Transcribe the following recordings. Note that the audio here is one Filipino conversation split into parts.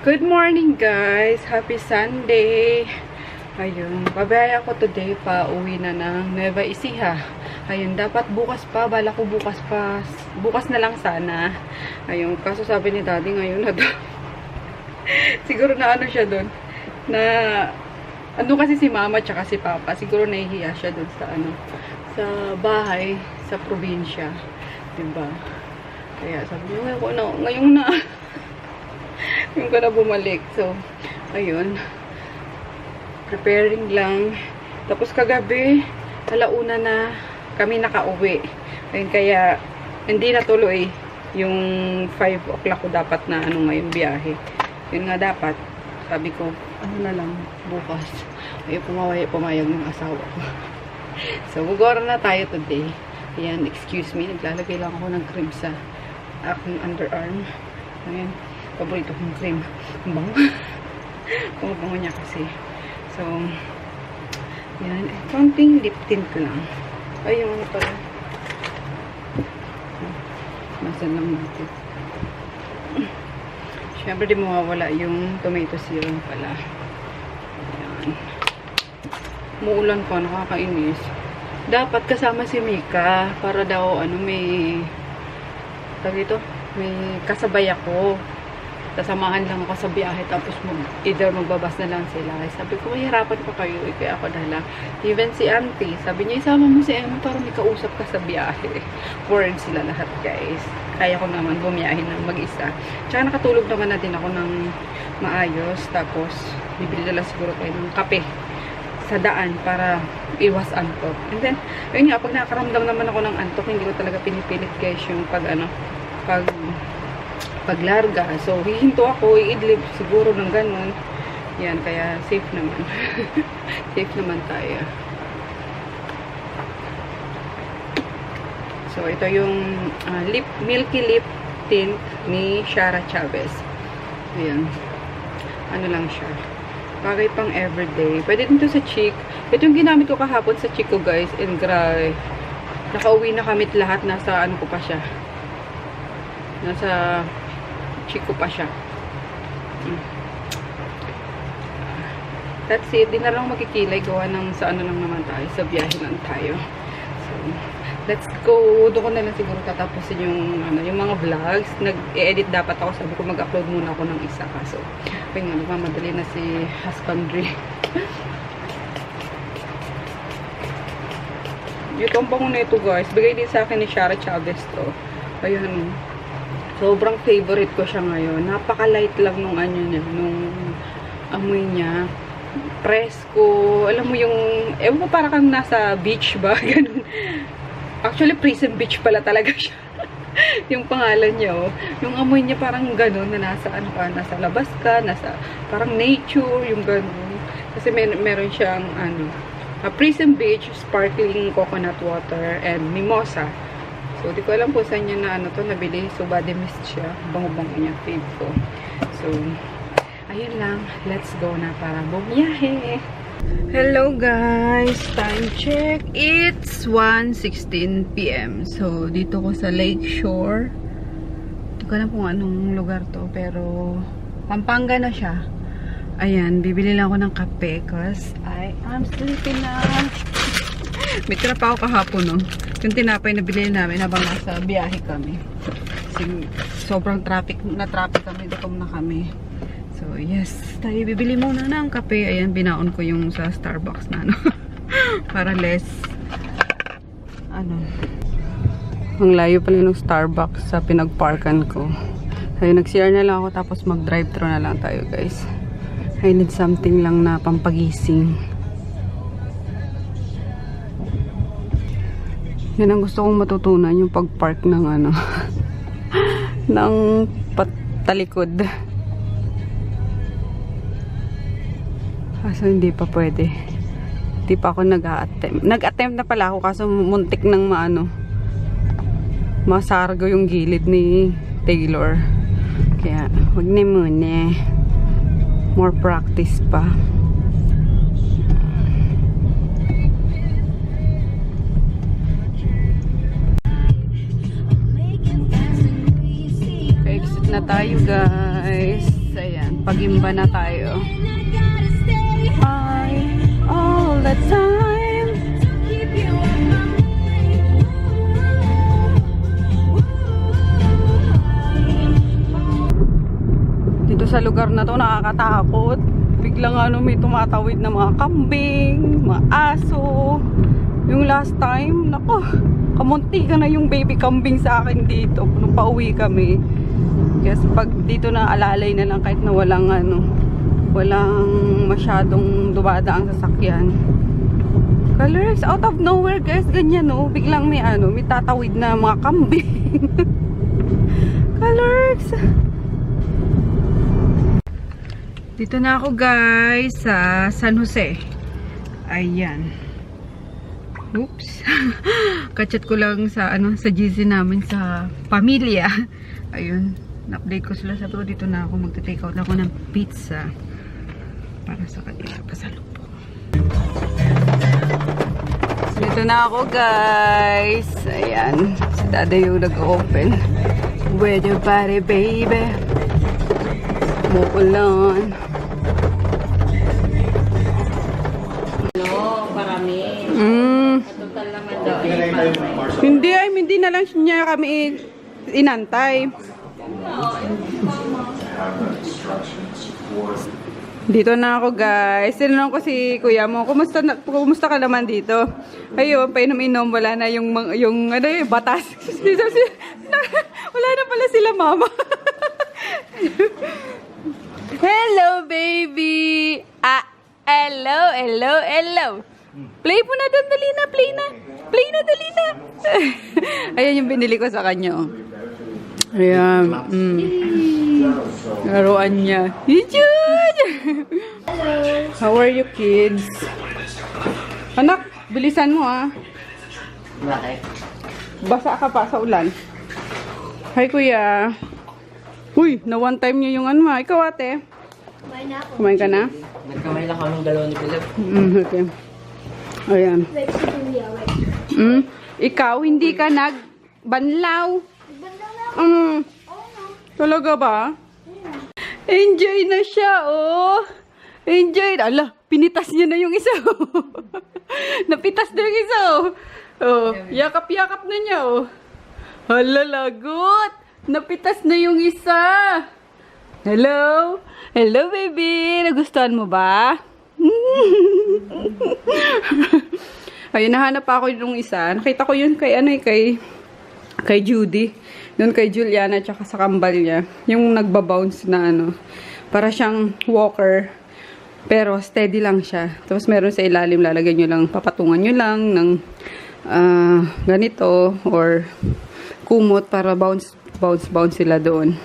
Good morning guys! Happy Sunday! Ayun, babaya ako today pa uwi na ng Nueva Ecija. Ayun, dapat bukas pa, bala ko bukas pa. Bukas na lang sana. Ayun, kaso sabi ni daddy ngayon na doon. Siguro na ano siya doon. Na, ano kasi si mama tsaka si papa. Siguro nahihiya siya doon sa ano, sa bahay, sa probinsya. Diba? Kaya sabi niya, ngayon na. Yung ko na bumalik. So, ayun. Preparing lang. Tapos kagabi, alauna na kami nakauwi. Ayun, kaya hindi natuloy yung 5 o'clock ko dapat na ano ngayon biyahe. Yun nga dapat. Sabi ko, ano na lang, bukas. Ayun, pumayag ng asawa ko. So, gugora na tayo today. Ayan, excuse me. Naglalagay lang ako ng cream sa aking underarm. Ayan. Paborito kong cream. Ang bango. Bango niya kasi. So, yan. Konting lip tint lang. Ay, yung ano pala. Masan lang natin. Siyempre, di mawawala yung tomato serum pala. Yan. Muulan pa. Nakakainis. Dapat kasama si Mika para daw, ano, may tawag ito, may kasabay ako. Sasamahan lang ako sa biyahe, tapos either magbabas na lang sila. Sabi ko, mahirapan pa kayo, kaya ako dala. Even si auntie, sabi niya, isama mo si Emma para may kausap ka sa biyahe. Foreign sila lahat, guys. Kaya ko naman bumiyahe ng mag-isa. Tsaka nakatulog naman na din ako ng maayos. Tapos, bibili na lang siguro tayo ng kape sa daan para iwas antok. And then, yun nga, pag nakakaramdam naman ako ng antok, hindi ko talaga pinipilit, guys, yung paglarga. So, hihinto ako, iidlip siguro ng ganun. Yan, kaya safe naman. Safe naman tayo. So, ito yung milky lip tint ni Shara Chavez. Ayan. Ano lang siya. Bagay pang everyday. Pwede din ito sa cheek. Ito yung ginamit ko kahapon sa cheek ko, guys. And grabe. Nakauwi na kami lahat. Nasa ano ko pa siya. Nasa chiko pa siya. That's it. Di na lang magkikilay. Gawa ng sa ano lang naman tayo. Sa biyahe lang tayo. So, let's go. Doon ko na lang siguro tatapusin yung, ano, yung mga vlogs. Nag-edit dapat ako. Sabi ko mag-upload muna ako ng isa. Kaso, kaya nga, nagmamadali na si husbandry. Yung bango na ito, guys. Bigay din sa akin ni Shara Chavez to. Ayun. Sobrang favorite ko siya ngayon. Napaka-light lang nung ano niya, nung amoy niya. Presko. Alam mo yung, ewan ko, para kang nasa beach ba? Ganun. Actually, Prison Beach pala talaga siya. Yung pangalan niya, oh. Yung amoy niya parang ganun, na nasa, ano ka, nasa labas ka, nasa, parang nature, yung ganun. Kasi meron siyang, ano, Prison Beach, sparkling coconut water, and mimosa. So, di ko alam po saan niya na ano to nabili. So, body mist siya. Bango-bango niya. Fave ko. So, ayun lang. Let's go na para bumiyahe. Hello guys! Time check. It's 1:16 PM. So, dito ko sa Lakeshore. Di ko alam kung anong lugar to. Pero, Pampanga na siya. Ayan. Bibili lang ako ng kape. Cause I am sleeping na. May tira pa ako kahapon, no? Yung tinapay na bilhin namin habang nasa biyahe kami. Kasi sobrang traffic kami. Datom na kami. So, yes. Tayo bibili muna ng kape. Ayan, binaon ko yung sa Starbucks na, no? Para less, ano. Ang layo pala ng Starbucks sa pinagparkan ko. Tayo, nag-CR na lang ako tapos mag-drive-thru na lang tayo, guys. I need something lang na pampagising. Yan ang gusto kong matutunan, yung pag-park ng ano, ng patalikod. Kaso hindi pa pwede. Hindi pa ako nag-a-attempt. Nag-attempt na pala ako kaso muntik ng masargo yung gilid ni Taylor. Kaya, wag na muna. More practice pa. na tayo, guys. Ayan. Pagimba na tayo. All the time. Dito sa lugar na to nakakatakot. Biglang may tumatawid na mga kambing, mga aso. Yung last time, nako, kamunti ka na yung baby kambing sa akin dito nung pauwi kami. Kasi pag dito na alalay na lang kahit na walang walang masyadong dumadaang sasakyan. Colors out of nowhere guys, ganyan biglang may may tatawid na mga kambing. Colors. Dito na ako guys sa San Jose. Ayan. Oops. Kachat ko lang sa sa GC namin sa pamilya. Ayun. Na-update ko sila. Sabi ko dito na ako magte-take out ako ng pizza para sa kanila pasalubong. Dito na ako guys. Ayan. Si Dada yung nag-open. With your body baby. Mukulan. Marami. Total naman daw. Hindi na lang niya kami inantay. Dito na ako guys. Tinanong ko si kuya mo, kumusta ka naman dito? Ayun, painom-inom, wala na yung batas. Wala na pala sila mama. Hello baby. Hello. Play po na doon, dali na, play na, dali na. Ayan yung binili ko sa kanya. Ayan. Laruan niya. How are you kids? Anak, bilisan mo Bakit? Basa ka pa sa ulan. Hi kuya. Uy, na one time niyo yung Ikaw ate? Kumain na ako. Kumain ka na? Nagkamay lang kami dalawa ni Philip. Okay. Ayan. Wait, si Julia, wait. Ikaw, hindi ka nagbanlaw. Nagbanda na ako. Talaga ba? Enjoy na siya, Enjoy. Ala, pinitas niya na yung isa, Napitas na yung isa, Yakap-yakap na niya, Hala, lagot. Napitas na yung isa. Hello? Hello, baby. Nagustuhan mo ba? Ayun, nahanap ako yung isa. Nakita ko yun kay Judy. Yun kay Juliana tsaka sa kambal niya. Yung nagbabounce na para siyang walker. Pero steady lang siya. Tapos meron sa ilalim, lalagyan nyo lang, papatungan nyo lang ng ganito or kumot para bounce sila doon.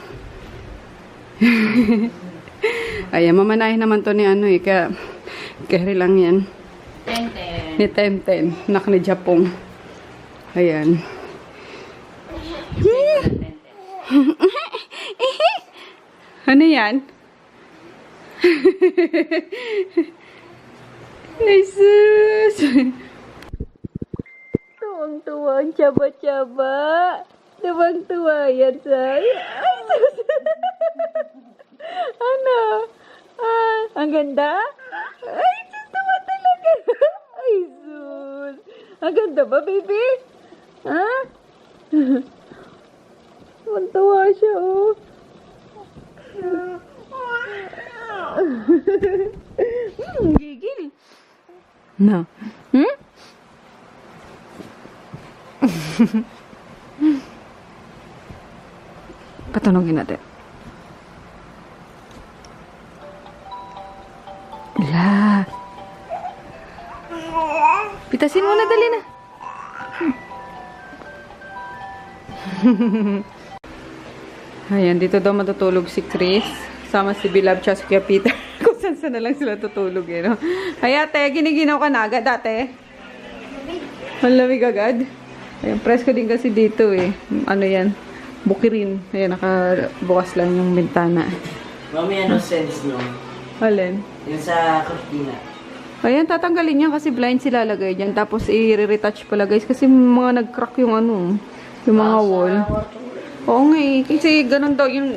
Ayan, mamanahin naman to ni kaya carry lang yan. 10-10. Ni Tenten, nak ni Japong. Ayan. Ano yan? Jesus! Tuwang-tuwa, tsaba-tsaba. Tuwang-tuwa yan, say. Ay, sus! Ano? Ang ganda? Ay, sus, tuwa talaga. Ay, sus. Ang ganda ba, baby? Ha? Tuwang-tuwa siya, Gigil. No. Patanungin natin. La. Pitasin mo na, dali na. Ayan, dito daw matutulog si Chris. Sama si Bilab tsaka si Kuya Peter. Kung saan na lang sila tutulog, Ay, ate, giniginaw ka na agad, ate. Malamig agad. Ayan, presko din kasi dito, Ano yan? Bukirin. Ayan, nakabukas lang yung bintana. Mami, sense no? Alin? Yung sa cortina. Ayan, tatanggalin yan kasi blind sila lagay dyan. Tapos i-retouch pala guys. Kasi mga nag-crack yung yung mga wall. Oo nga Kasi ganun daw yung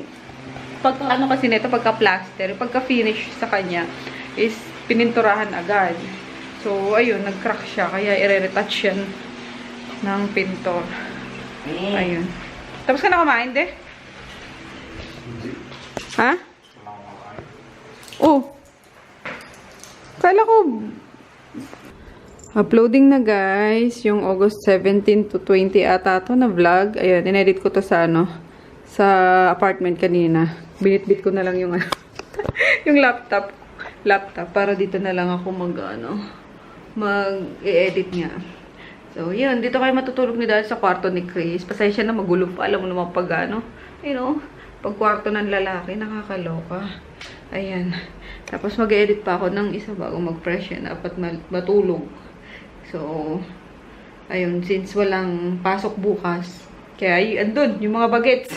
pagka ano kasi nito, pagka plaster, pagka finish sa kanya, is pininturahan agad. So, ayun, nag-crack siya. Kaya i-retouch yan ng pintor. Ayun. Tapos ka na kumain, de? Ha? Oh. Kala ko uploading na guys, yung August 17 to 20 ata to na vlog. Ayun, inedit ko to sa ano, sa apartment kanina. Binitbit ko na lang yung yung laptop para dito na lang ako mag-edit nga. So, yun, dito kayo matutulog ni Dad sa kwarto ni Chris. Pasensya na, magulo pa. Alam mo naman pag ano, you know, pag kwarto ng lalaki, nakakaloka. Ayan. Tapos mag-edit pa ako ng isa bago mag-freshen up at matulog. So, ayun, since walang pasok bukas, kaya andun, yung mga bagets.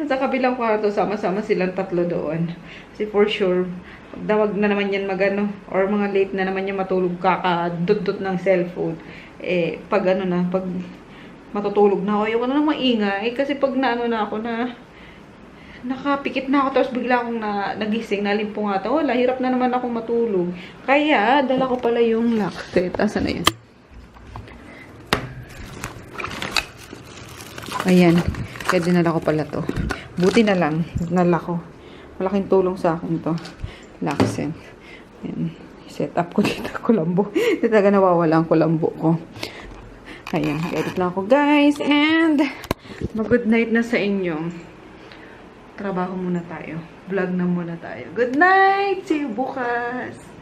Sa kabilang kwarto, sama-sama silang tatlo doon. Kasi for sure, pagdawag na naman yan magano, or mga late na naman yan matulog kakadot-dot ng cellphone. Eh, pag ano na, pag matutulog na ako, ayoko na maingay. Kasi pag naano na ako na, nakapikit na ako, tapos bigla akong nagising, nalimpong ata, wala, hirap na naman akong matulog. Kaya, dala ko pala yung lock set. Asan na yan? Ayan. Kaya dinala ko pala to. Buti na lang, dinala ko. Malaking tulong sa akin to. Lock set. Ayan. Set up ko dito, kulambo. Hindi talaga nawawala ang kulambo ko. Ayan. Edit lang ako, guys. And, mag-good night na sa inyo. Trabaho muna tayo. Vlog na muna tayo. Good night! See you bukas!